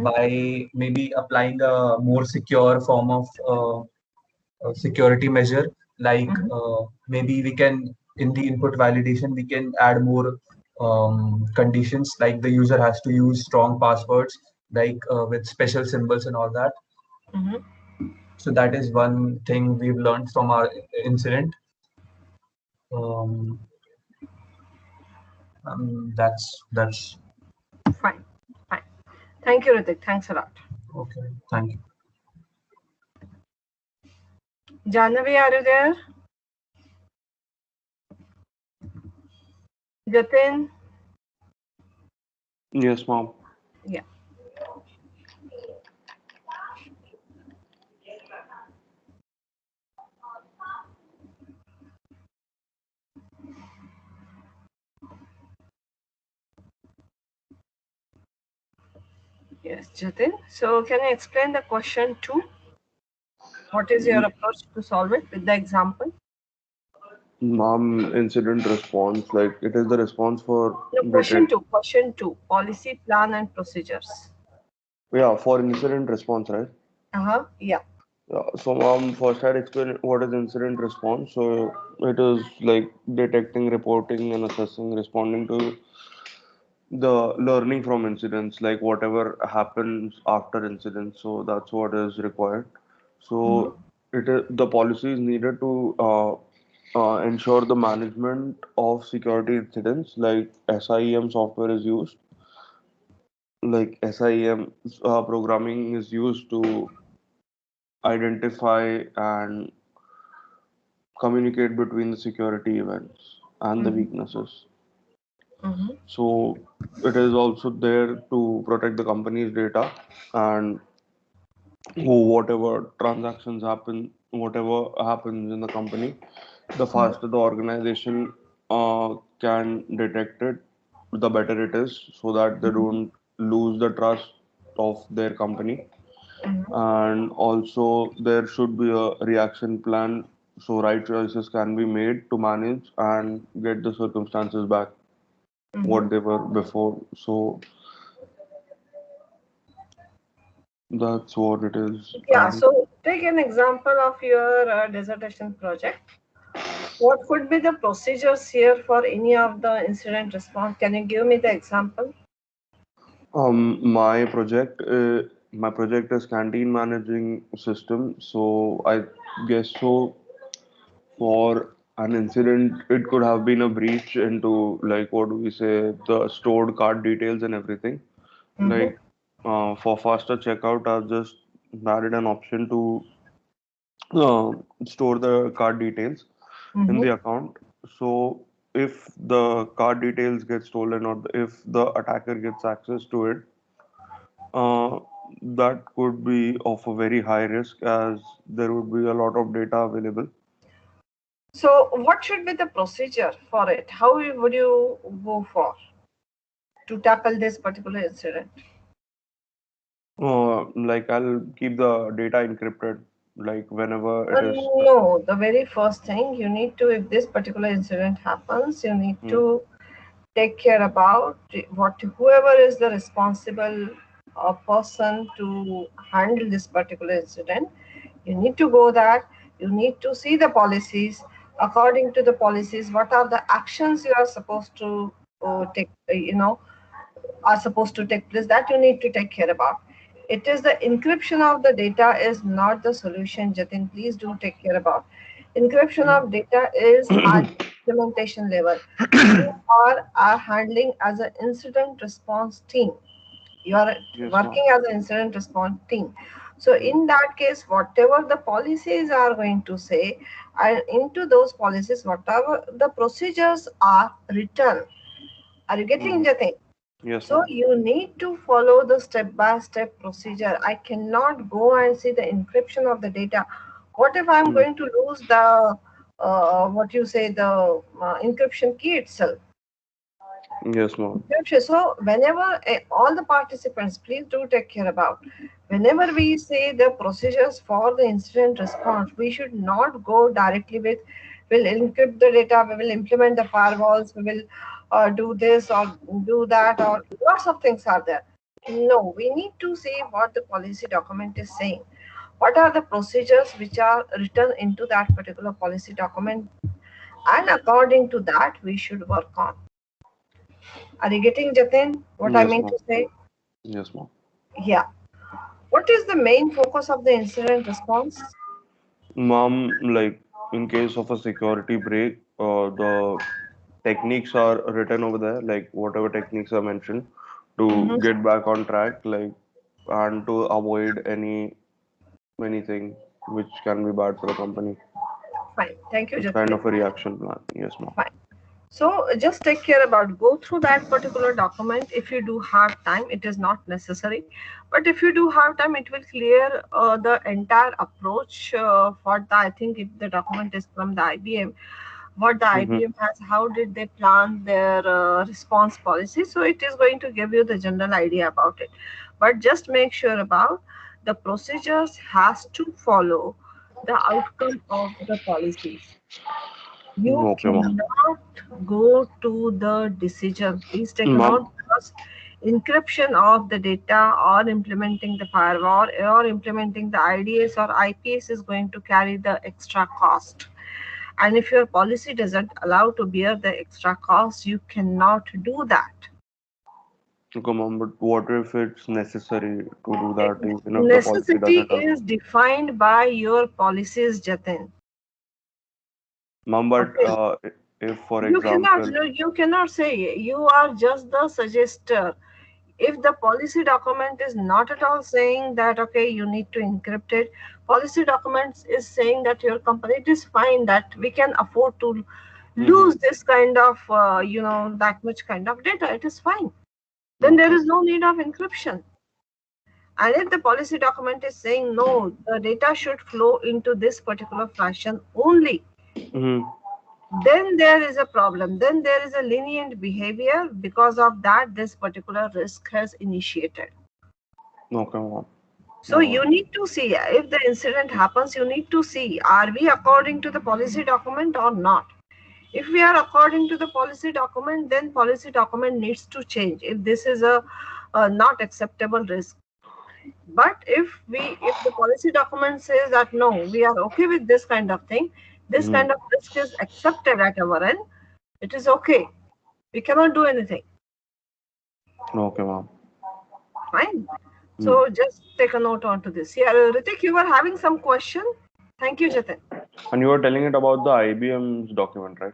by maybe applying a more secure form of security measure. Like maybe we can, in the input validation, we can add more conditions, like the user has to use strong passwords, like with special symbols and all that. So that is one thing we've learned from our incident. That's fine. Thank you, Ritik. Thanks a lot. Okay, thank you. Jahnavi, are you there? Jatin? Yes, ma'am. Yeah. Yes, Jatin. So can you explain the question 2? What is your approach to solve it with the example? Ma'am, incident response, like it is the response for No, question 2, policy, plan and procedures. Yeah, for incident response, right? Yeah. So, ma'am, first I'd explain what is incident response. So, it is like detecting, reporting, and assessing, responding to the learning from incidents, like whatever happens after incidents. So, that's what is required. So, the policy is needed to ensure the management of security incidents, like SIEM software is used. Like SIEM programming is used to identify and communicate between the security events and the weaknesses. Mhm. So it is also there to protect the company's data, and whatever transactions happen, whatever happens in the company, the faster the organization can detect it, the better it is, so that they don't lose the trust of their company. Mhm. And also, there should be a reaction plan so right choices can be made to manage and get the circumstances back Mhm. what they were before. So that's what it is. Yeah, And so take an example of your dissertation project. What could be the procedures here for any of the incident response? Can you give me the example? my project is canteen managing system. So I guess so for an incident, it could have been a breach into, like, what do we say, the stored card details and everything. Mm-hmm. Like for faster checkout, I've just added an option to uh, store the card details in Mm-hmm. the account. So if the card details get stolen, or if the attacker gets access to it, uh, that could be of a very high risk, as there would be a lot of data available. So, what should be the procedure for it? How would you go for to tackle this particular incident? Like, I'll keep the data encrypted, like whenever it is. No, the very first thing you need to, if this particular incident happens, you need Hmm. to take care about what whoever is the responsible person to handle this particular incident. You need to go there. You need to see the policies. According to the policies, what are the actions you are supposed to take? Are supposed to take place that you need to take care about. It is the encryption of the data is not the solution, Jatin. Please do take care about. Encryption of data is at implementation level. You are handling as an incident response team. You are Yes, ma'am. working as an incident response team. So Hmm. in that case, whatever the policies are going to say, and into those policies, whatever the procedures are written. Are you getting Hmm. the thing? Yes, So ma'am. you need to follow the step-by-step procedure. I cannot go and see the encryption of the data. What if I'm Hmm. going to lose the what you say the encryption key itself? Yes, ma'am. Encryption. So whenever all the participants, please do take care about. Whenever we say the procedures for the incident response, we should not go directly with we'll encrypt the data, we will implement the firewalls, we will do this or do that, or lots of things are there. No, we need to see what the policy document is saying. What are the procedures which are written into that particular policy document? And according to that, we should work on. Are you getting, Jatin, what I Yes, mean ma'am. to say? Yes, ma'am. Yeah. What is the main focus of the incident response? Ma'am, like, in case of a security break, the techniques are written over there, like whatever techniques are mentioned to Mhm. get back on track, like, and to avoid anything which can be bad for the company. Fine. Thank you, It's kind Jatin. of a reaction plan. Yes, ma'am. Fine. So just take care about go through that particular document if you do have time. It is not necessary, but if you do have time, it will clear the entire approach for the. I think if the document is from the IBM, what the Mm-hmm. IBM has, how did they plan their response policy. So it is going to give you the general idea about it. But just make sure about the procedures has to follow the outcome of the policies. You Okay, ma'am. cannot go to the decision. Please take a Ma'am, note because encryption of the data or implementing the firewall or implementing the IDS or IPS is going to carry the extra cost. And if your policy doesn't allow to bear the extra cost, you cannot do that. okay, ma'am, but what if it's necessary to do that, even if the policy Necessity doesn't allow? is defined by your policies, Jatin. Ma'am, but Okay. if, for You cannot, example, no, you cannot say you are just the suggester. If the policy document is not at all saying that okay, you need to encrypt it, policy documents is saying that your company, it is fine that we can afford to lose this kind of, that much kind of data, it is fine. Then there is no need of encryption. And if the policy document is saying no, the data should flow into this particular fashion only, then there is a problem. Then there is a lenient behavior. Because of that, this particular risk has initiated. Okay. So you need to see, if the incident happens, you need to see, are we according to the policy document or not? If we are according to the policy document, then policy document needs to change if this is a not acceptable risk. But if the policy document says that no, we are okay with this kind of thing, this kind of risk is accepted at our end, it is okay. We cannot do anything. Okay, ma'am. Fine. So just take a note onto this. Yeah, Ritik, you were having some question. Thank you, Jatin. And you were telling it about the IBM's document, right?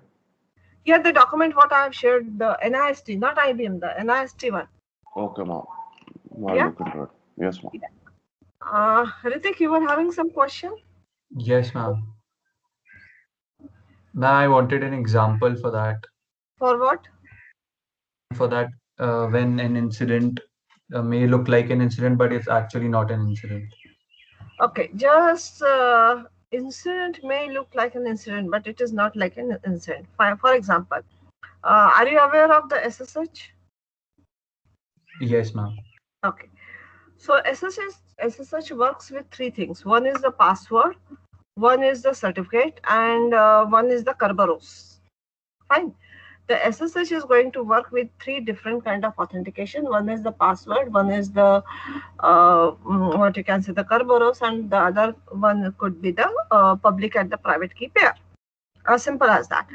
Yeah, the document what I have shared, the NIST, not IBM, the NIST one. Okay, ma'am. I'll Yeah. look into it. Yes, ma'am. Ritik, you were having some question? Yes, ma'am. Ma'am, I wanted an example for that. For what? For that, when an incident may look like an incident, but it's actually not an incident. Okay, just incident may look like an incident, but it is not like an incident. For example, are you aware of the SSH? Yes, ma'am. Okay. So SSH works with three things. One is the password, one is the certificate, and one is the Kerberos. Fine. The SSH is going to work with three different kind of authentication. One is the password, one is the what you can say, the Kerberos, and the other one could be the public and the private key pair. As simple as that.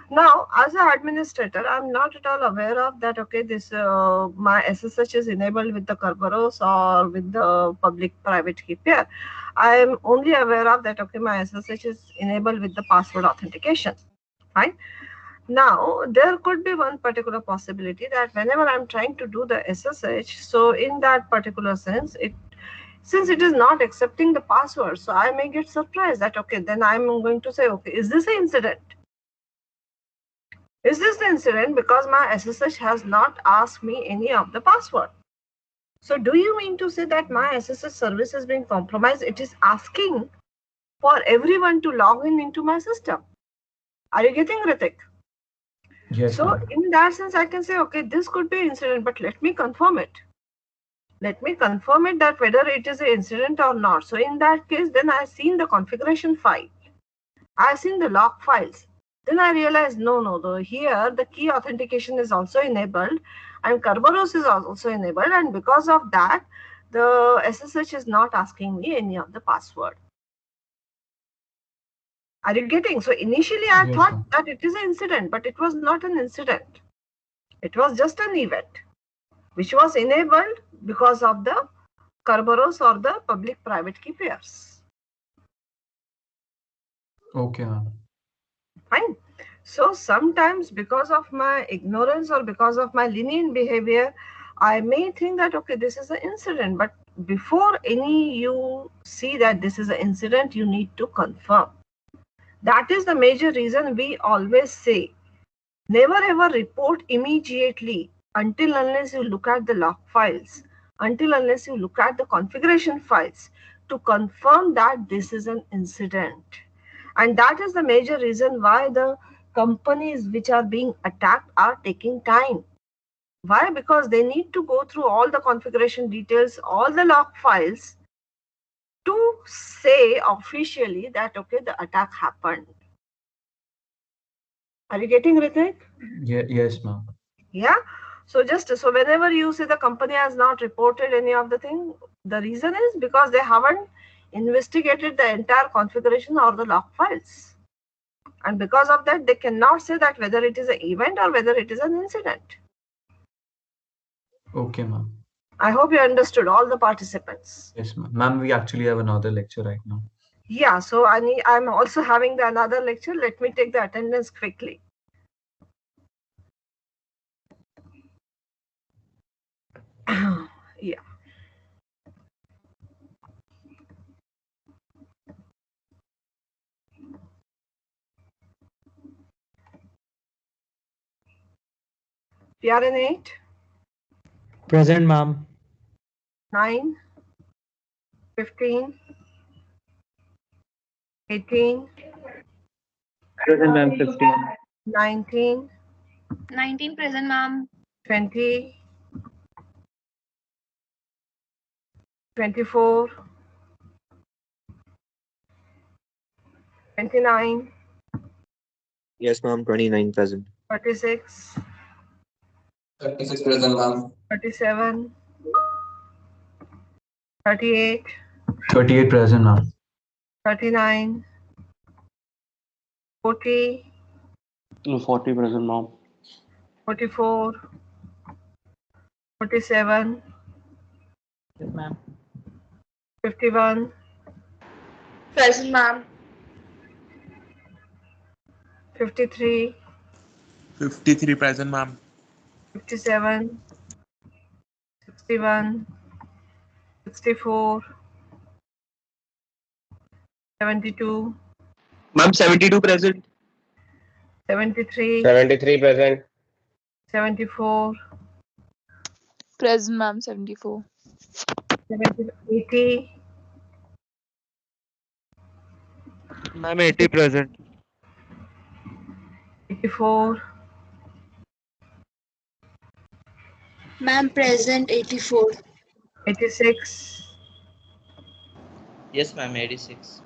Now, as an administrator, I'm not at all aware of that. Okay, this my SSH is enabled with the Kerberos or with the public-private key pair. I am only aware of that. Okay, my SSH is enabled with the password authentication. Fine. Now, there could be one particular possibility that whenever I'm trying to do the SSH, so in that particular sense, since it is not accepting the password, so I may get surprised that, okay, then I'm going to say, okay, is this an incident? Is this the incident because my SSH has not asked me any of the password? So do you mean to say that my SSH service has been compromised? It is asking for everyone to log in into my system. Are you getting, Ritik? Yes, So ma'am. in that sense, I can say, okay, this could be incident, but let me confirm it. Let me confirm it that whether it is an incident or not. So in that case, then I've seen the configuration file. I've seen the log files. Then I realized, no, here the key authentication is also enabled and Kerberos is also enabled. And because of that, the SSH is not asking me any of the password. Are you getting? So initially I thought that it is an incident, but it was not an incident. It was just an event, which was enabled because of the Kerberos or the public-private key pairs. Okay, ma'am. Fine. So sometimes because of my ignorance or because of my lenient behavior, I may think that, okay, this is an incident, but before you see that this is an incident, you need to confirm. That is the major reason we always say, never ever report immediately until unless you look at the log files, until unless you look at the configuration files to confirm that this is an incident. And that is the major reason why the companies which are being attacked are taking time. Why? Because they need to go through all the configuration details, all the log files to say officially that, okay, the attack happened. Are you getting, Ritik? Yes, ma'am. Yeah. So so whenever you say the company has not reported any of the thing, the reason is because they haven't investigated the entire configuration or the log files. And because of that, they cannot say that whether it is an event or whether it is an incident. Okay, ma'am. I hope you understood, all the participants. Yes, ma'am. Ma'am, we actually have another lecture right now. Yeah, so I'm also having another lecture. Let me take the attendance quickly. Yeah. PRN8, Present, ma'am. 9, 15, 18, Present, ma'am. 15. 19, 19 present, ma'am. 20, 24, 29, Yes, ma'am. 29 present. 36, 36 present, ma'am. 37, 38, 38 present, ma'am. 39, 40, 40 present, ma'am. 44, 47, Yes, ma'am. 51, Present, ma'am. 53, 53 present, ma'am. 57, 61, 64, 72, Ma'am, 72 present. 73, 73 present. 74, Present, ma'am. 74. 80, Ma'am, 80 present. 84, Ma'am, present 84. 86, Yes, ma'am. 86.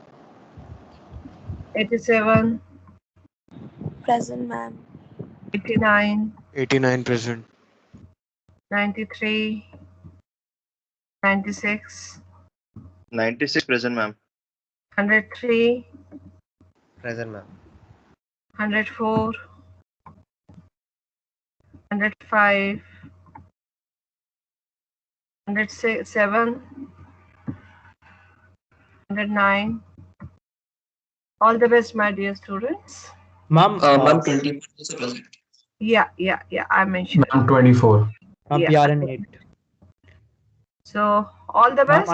87, Present, ma'am. 89, 89 present. 93, 96, 96 present, ma'am. 103, Present, ma'am. 104, 105, 107, 109. All the best, my dear students. Ma'am, Ma'am, 24 also present. Yeah, I mentioned. Ma'am, 24. ma'am, Yeah. PRN8. So all the Ma'am, best.